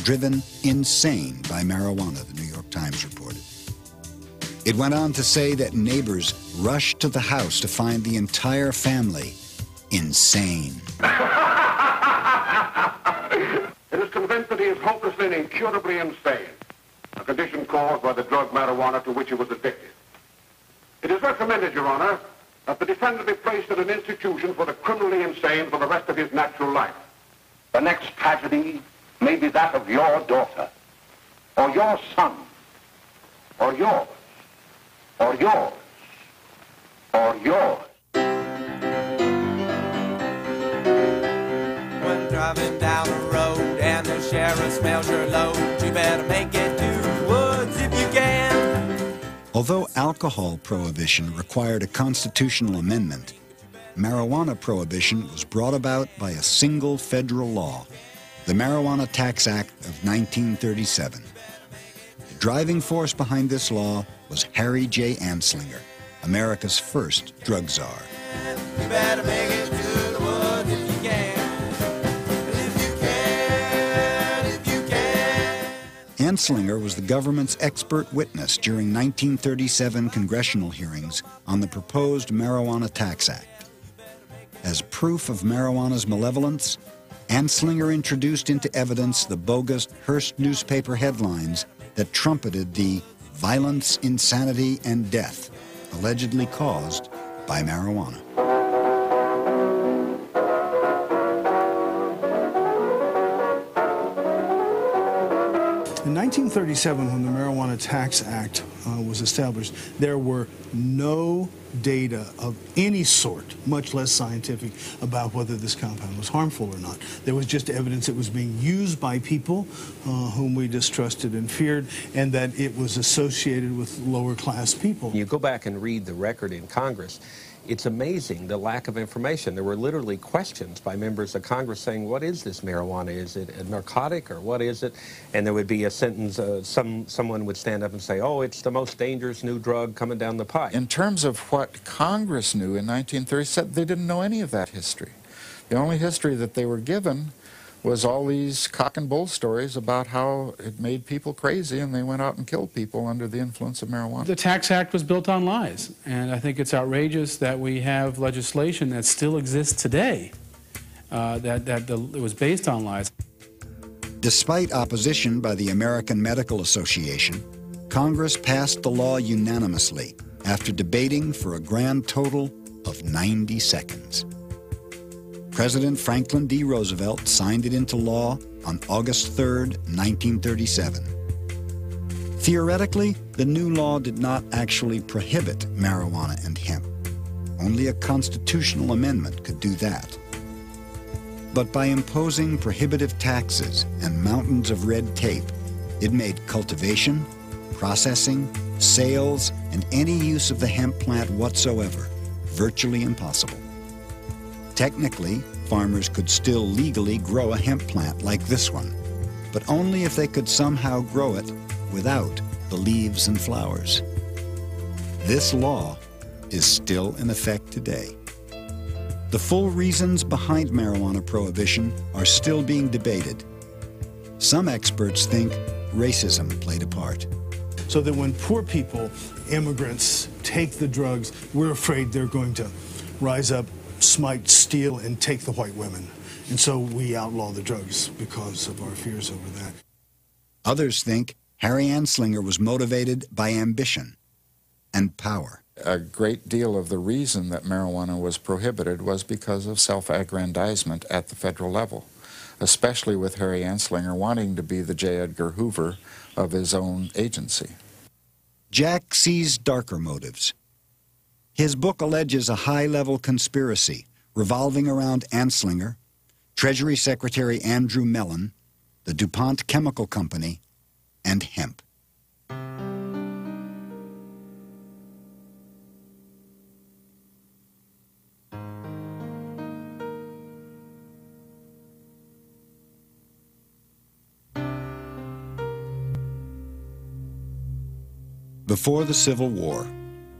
driven insane by marijuana, the New York Times reported. It went on to say that neighbors rushed to the house to find the entire family insane. It is convinced that he is hopelessly and incurably insane, a condition caused by the drug marijuana to which he was addicted. It is recommended, Your Honor, that the defendant be placed in an institution for the criminally insane for the rest of his natural life. The next tragedy may be that of your daughter, or your son, or yours, or yours, or yours. When driving down the road and the sheriff smells your load, you better make it to the woods if you can. Although alcohol prohibition required a constitutional amendment, marijuana prohibition was brought about by a single federal law, the Marijuana Tax Act of 1937. The driving force behind this law was Harry J. Anslinger, America's first drug czar. You better make it to the woods if you can. If you can, if you can. Anslinger was the government's expert witness during 1937 congressional hearings on the proposed Marijuana Tax Act. As proof of marijuana's malevolence, Anslinger introduced into evidence the bogus Hearst newspaper headlines that trumpeted the violence, insanity, and death allegedly caused by marijuana. In 1937, when the Marijuana Tax Act was established, there were no data of any sort, much less scientific, about whether this compound was harmful or not. There was just evidence it was being used by people whom we distrusted and feared, and that it was associated with lower class people. You go back and read the record in Congress, it's amazing the lack of information. There were literally questions by members of Congress saying, what is this marijuana? Is it a narcotic or what is it? And there would be a sentence, someone would stand up and say, oh, it's the most dangerous new drug coming down the pipe. In terms of what Congress knew in 1937, they didn't know any of that history. The only history that they were given was all these cock and bull stories about how it made people crazy and they went out and killed people under the influence of marijuana. The Tax Act was built on lies, and I think it's outrageous that we have legislation that still exists today it was based on lies. Despite opposition by the American Medical Association, Congress passed the law unanimously after debating for a grand total of 90 seconds. President Franklin D. Roosevelt signed it into law on August 3, 1937. Theoretically, the new law did not actually prohibit marijuana and hemp. Only a constitutional amendment could do that. But by imposing prohibitive taxes and mountains of red tape, it made cultivation, processing, sales, and any use of the hemp plant whatsoever virtually impossible. Technically, farmers could still legally grow a hemp plant like this one, but only if they could somehow grow it without the leaves and flowers. This law is still in effect today. The full reasons behind marijuana prohibition are still being debated. Some experts think racism played a part. So that when poor people, immigrants, take the drugs, we're afraid they're going to rise up, smite, steal, and take the white women. And so we outlaw the drugs because of our fears over that. Others think Harry Anslinger was motivated by ambition and power. A great deal of the reason that marijuana was prohibited was because of self-aggrandizement at the federal level, especially with Harry Anslinger wanting to be the J. Edgar Hoover of his own agency. Jack sees darker motives. His book alleges a high-level conspiracy revolving around Anslinger, Treasury Secretary Andrew Mellon, the DuPont Chemical Company, and hemp. Before the Civil War,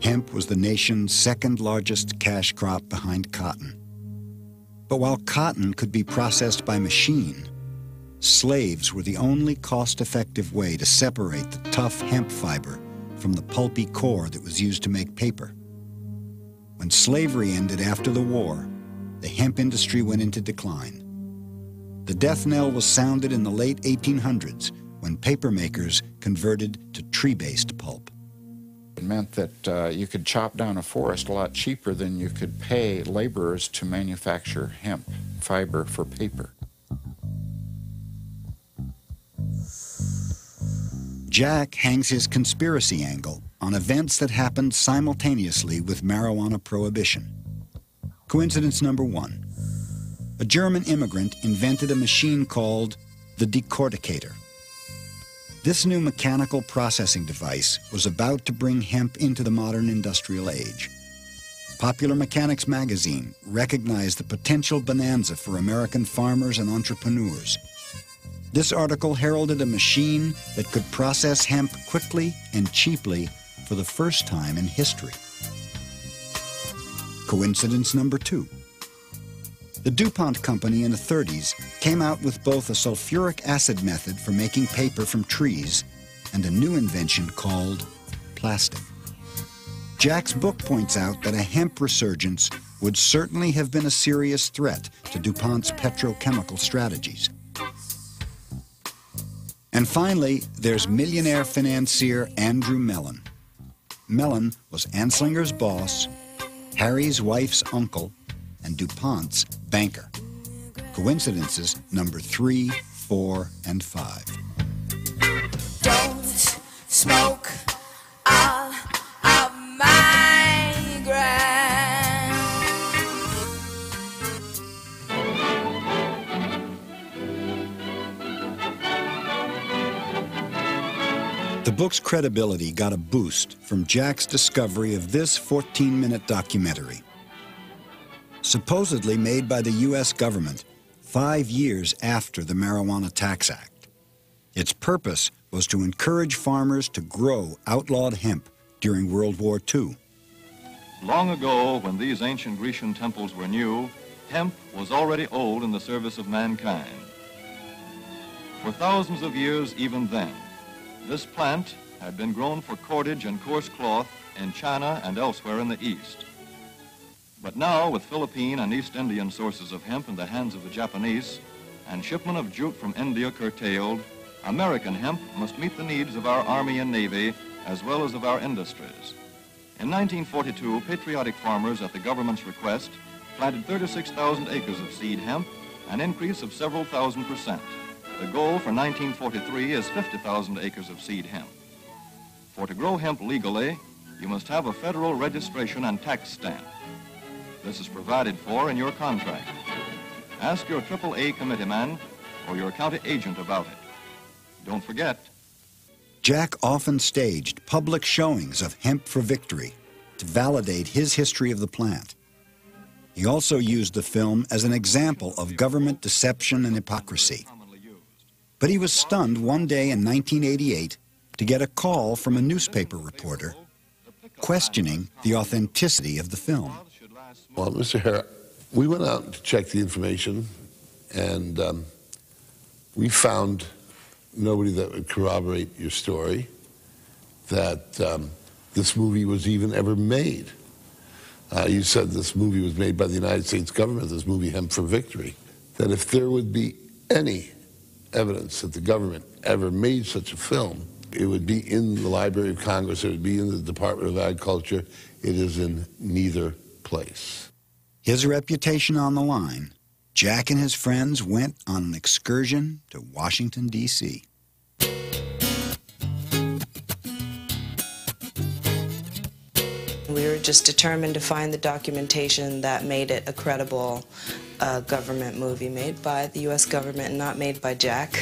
hemp was the nation's second-largest cash crop behind cotton. But while cotton could be processed by machine, slaves were the only cost-effective way to separate the tough hemp fiber from the pulpy core that was used to make paper. When slavery ended after the war, the hemp industry went into decline. The death knell was sounded in the late 1800s when paper makers converted to tree-based pulp. It meant that you could chop down a forest a lot cheaper than you could pay laborers to manufacture hemp fiber for paper. Jack hangs his conspiracy angle on events that happened simultaneously with marijuana prohibition. Coincidence number one. A German immigrant invented a machine called the decorticator. This new mechanical processing device was about to bring hemp into the modern industrial age. Popular Mechanics magazine recognized the potential bonanza for American farmers and entrepreneurs. This article heralded a machine that could process hemp quickly and cheaply for the first time in history. Coincidence number two. The DuPont company in the 30s came out with both a sulfuric acid method for making paper from trees and a new invention called plastic. Jack's book points out that a hemp resurgence would certainly have been a serious threat to DuPont's petrochemical strategies. And finally, there's millionaire financier Andrew Mellon. Mellon was Anslinger's boss, Harry's wife's uncle, and DuPont's banker. Coincidences number 3, 4, and 5. Don't smoke all of my grass. The book's credibility got a boost from Jack's discovery of this 14-minute documentary. Supposedly made by the U.S. government 5 years after the Marijuana Tax Act. Its purpose was to encourage farmers to grow outlawed hemp during World War II. Long ago, when these ancient Grecian temples were new, hemp was already old in the service of mankind. For thousands of years even then, this plant had been grown for cordage and coarse cloth in China and elsewhere in the East. But now, with Philippine and East Indian sources of hemp in the hands of the Japanese, and shipment of jute from India curtailed, American hemp must meet the needs of our Army and Navy, as well as of our industries. In 1942, patriotic farmers, at the government's request, planted 36,000 acres of seed hemp, an increase of several thousand%. The goal for 1943 is 50,000 acres of seed hemp. For to grow hemp legally, you must have a federal registration and tax stamp. This is provided for in your contract. Ask your AAA committeeman or your county agent about it. Don't forget. Jack often staged public showings of Hemp for Victory to validate his history of the plant. He also used the film as an example of government deception and hypocrisy. But he was stunned one day in 1988 to get a call from a newspaper reporter questioning the authenticity of the film. Well, Mr. Hare, we went out to check the information, and we found nobody that would corroborate your story, that this movie was even ever made. You said this movie was made by the United States government, this movie Hemp for Victory, that if there would be any evidence that the government ever made such a film, it would be in the Library of Congress, it would be in the Department of Agriculture. It is in neither place. His reputation on the line, Jack and his friends went on an excursion to Washington, D.C. We were just determined to find the documentation that made it a credible government movie made by the U.S. government and not made by Jack.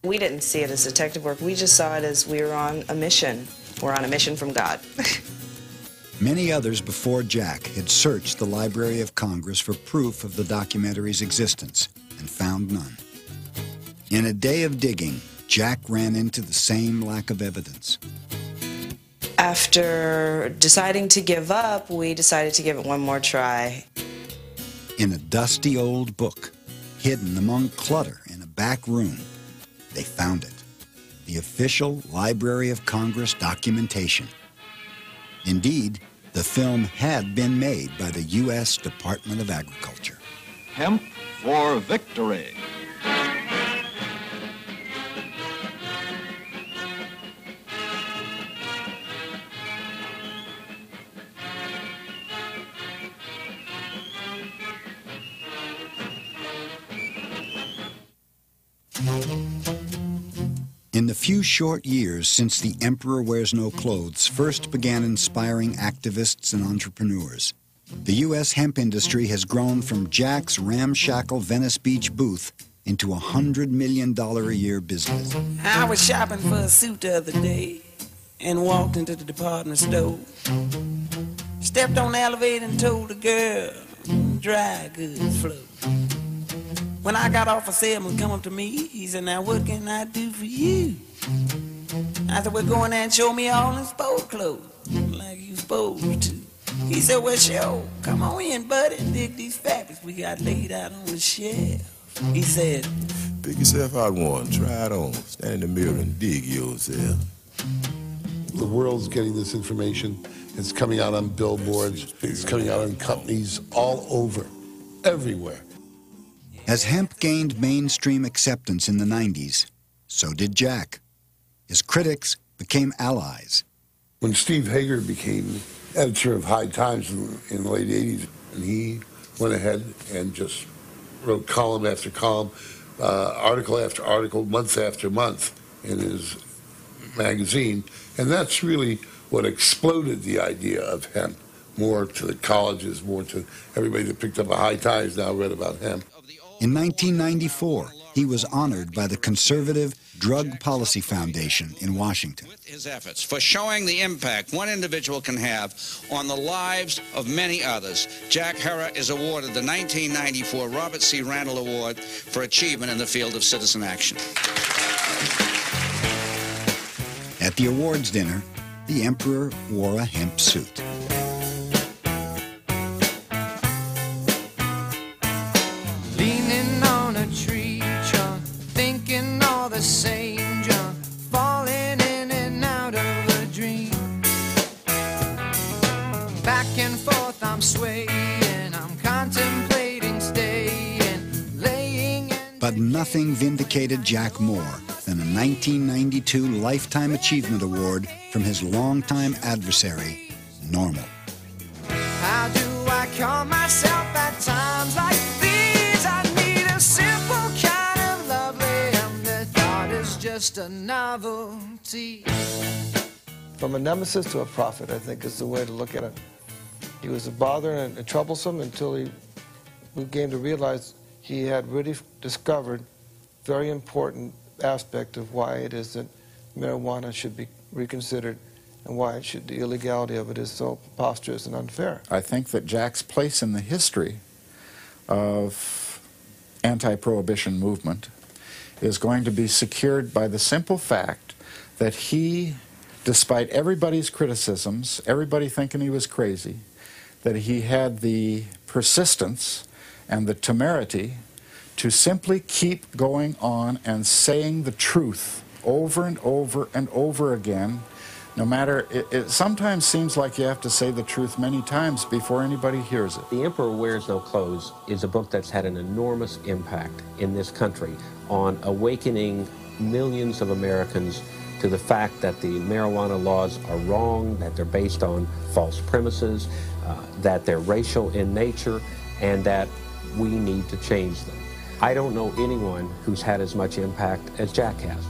We didn't see it as detective work. We just saw it as we were on a mission. We're on a mission from God. Many others before Jack had searched the Library of Congress for proof of the documentary's existence and found none. In a day of digging, Jack ran into the same lack of evidence. After deciding to give up, we decided to give it one more try. In a dusty old book, hidden among clutter in a back room, they found it. The official Library of Congress documentation. Indeed, the film had been made by the U.S. Department of Agriculture. Hemp for victory. In the few short years since The Emperor Wears No Clothes first began inspiring activists and entrepreneurs, the U.S. hemp industry has grown from Jack's ramshackle Venice Beach booth into a $100 million a year business. I was shopping for a suit the other day and walked into the department store. Stepped on the elevator and told the girl, dry goods flow. When I got off, a salesman come up to me. He said, now what can I do for you? I said, well, go in there and show me all in sport clothes, like you supposed to. He said, well, sure, come on in, buddy, and dig these fabrics we got laid out on the shelf. He said, pick yourself out one, try it on, stand in the mirror and dig yourself. The world's getting this information. It's coming out on billboards. It's coming out on companies all over, everywhere. As hemp gained mainstream acceptance in the 90s, so did Jack. His critics became allies. When Steve Hager became editor of High Times in the late 80s, and he went ahead and just wrote column after column, article after article, month after month in his magazine, and that's really what exploded the idea of hemp, more to the colleges, more to everybody that picked up a High Times now read about hemp. In 1994, he was honored by the conservative Drug Policy Foundation in Washington. His efforts for showing the impact one individual can have on the lives of many others, Jack Herer is awarded the 1994 Robert C. Randall Award for achievement in the field of citizen action. At the awards dinner, the emperor wore a hemp suit. Leaning on a tree trunk, thinking all the same junk, falling in and out of a dream. Back and forth I'm swaying, I'm contemplating staying, laying and... But nothing vindicated Jack more than a 1992 Lifetime Achievement Award from his longtime adversary, Normal. How do I calm myself at times like these? I need a simple kind of lovely, and the thought is just a novelty. From a nemesis to a prophet, I think is the way to look at it. He was a bother and troublesome until we came to realize he had really discovered very important aspect of why it is that marijuana should be reconsidered and why the illegality of it is so preposterous and unfair. I think that Jack's place in the history of anti-prohibition movement is going to be secured by the simple fact that he, despite everybody's criticisms, everybody thinking he was crazy, that he had the persistence and the temerity to simply keep going on and saying the truth over and over and over again, no matter, it sometimes seems like you have to say the truth many times before anybody hears it. The Emperor Wears No Clothes is a book that's had an enormous impact in this country on awakening millions of Americans to the fact that the marijuana laws are wrong, that they're based on false premises, that they're racial in nature, and that we need to change them. I don't know anyone who's had as much impact as Jack has.